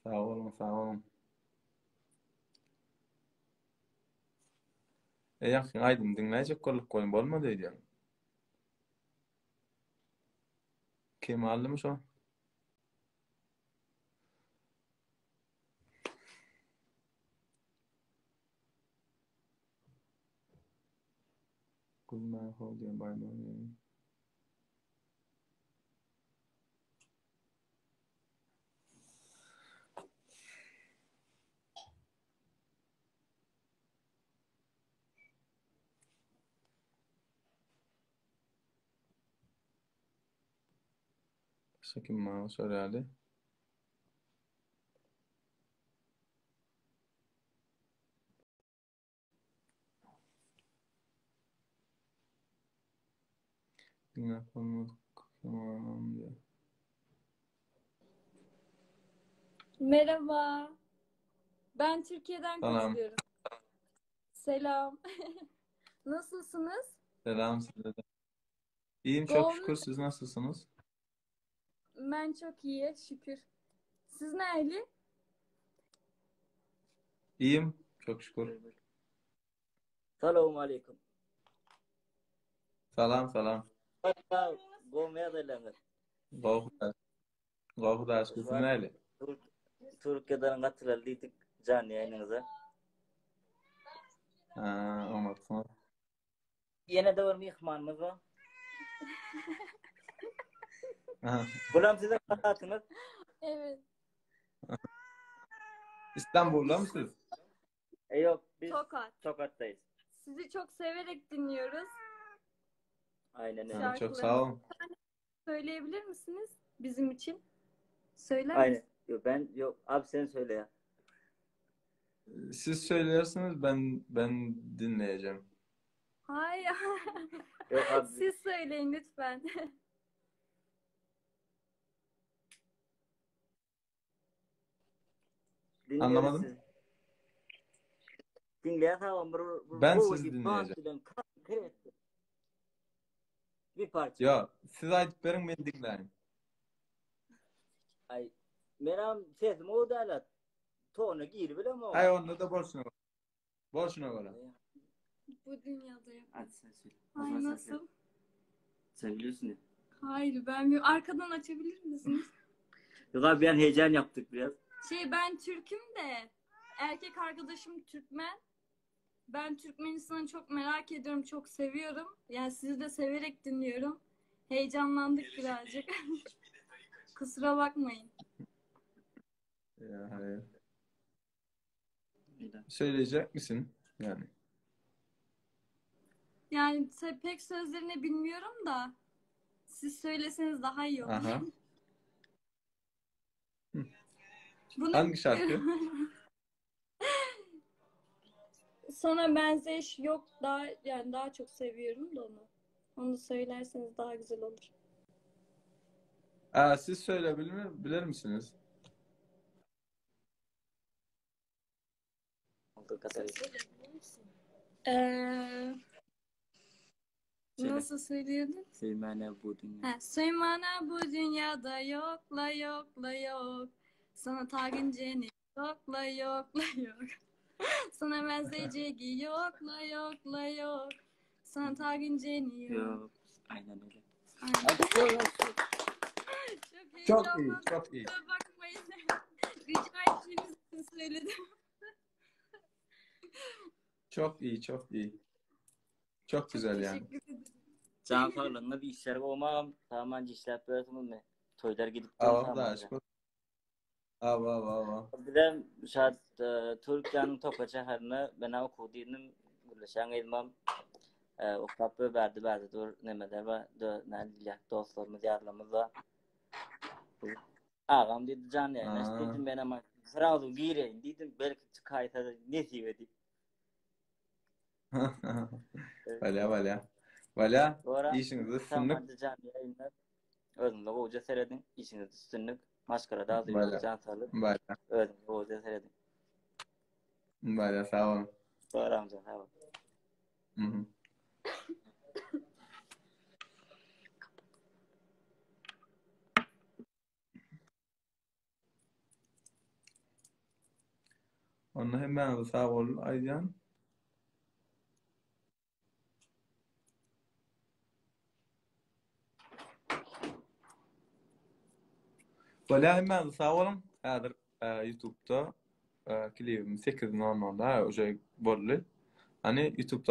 Sağ olun, sağ olun. Yaxşı, aydın dinleyecek kolluk koyun bolmadı diýen. Kim aldymy şo? Gülmä hol diýen baýman. Kim ma sorýardy? Dinle konuş. Merhaba. Ben Türkiye'den Salam. katılıyorum. Selam. Nasılsınız? Selam size de. İyiyim çok Doğum, şükür. Siz nasılsınız? ben çok iyi, şükür. Siz nereli? İyiyim çok şükür. Selamun aleyküm. Salam salam. Hatta Gomya da Gohu da siz näli? Türkiye'den katıldık canlı yayınınıza. Amatsın. Yine de var mihmanımız var. Aha. Bulam size katıltınız. Evet. İstanbul'da mısınız? Yok biz Tokat. Tokat'tayız. Sizi çok severek dinliyoruz. Aynen öyle. Şarkılarınızı Çok sağ olun. söyleyebilir misiniz bizim için? Söyler Aynen. misiniz? Yok abi sen söyle ya. Siz söylersiniz ben dinleyeceğim. Hayır. Yok abi. Siz söyleyin lütfen. Anlamadım. Siz. Dinleyen tamam. Ben siz dinleyeceğim. Bir parça. Ya siz aytıp berin ben dinleyin. Ay. Meram sesim o da alat. Tonu gir bile mi o? Hay onda da boşuna var. Boşuna var. Bu dünyada yok. Hadi sen söyle. Ay nasıl? Sen biliyorsun ya. Hayır ben bir arkadan açabilir misiniz? Yok abi ben heyecan yaptık biraz. Ben Türk'üm de erkek arkadaşım Türkmen. Ben Türkmenistan'ı çok merak ediyorum, çok seviyorum. Yani sizi de severek dinliyorum. Heyecanlandık birazcık. Kusura bakmayın. Ya hayır. Söyleyecek misin? Yani pek sözlerini bilmiyorum da siz söyleseniz daha iyi olur. Aha. Bunu Hangi şarkı? Sana benzeş yok daha çok seviyorum da onu. Onu söylerseniz daha güzel olur. Siz söyleyebilir misiniz? Nasıl söylüyordun? Sevmene bu dünya. Söymana bu dünyada yokla yokla yok. Sana taginceni yokla yokla yok. Sana benzeyeceği yokla yokla yok. Sana taginceni yok. Yok. Aynen öyle. Aynen. Çok iyi, çok iyi. Bakmayın. Rica ettiğiniz için söyledim. Çok iyi, çok iyi. Çok güzel yani. Teşekkür ederim. Can sağlığında bir işler olmam. Tamamen işler böyle mi? Toylar gidip Ava da aşk olsun. Ava. Bir de şart Türkiye'nin Tokat şehrine ben okuduğum Gülşen Elmam o kapı verdi dur nemeler var ne diye dostlarımız yardımımız var. Ağam dedi can yani dedim ben ama sırada gireyim dedim belki çıkayta ne diyeyim. Valla. İşinizi sınık. Can yayınlar. Özümde hoca seyredin. İşinizi üstünlük. Maskara da hazır. Can sağlık. Özümde hoca seyredin. Valla sağ olun. Doğru amca sağ olun. Onu hemen sağ ol Aycan. Böyle hemen sağ olun. Hazır YouTube'da klibim 8:00'da o şey bolly. Hani YouTube'da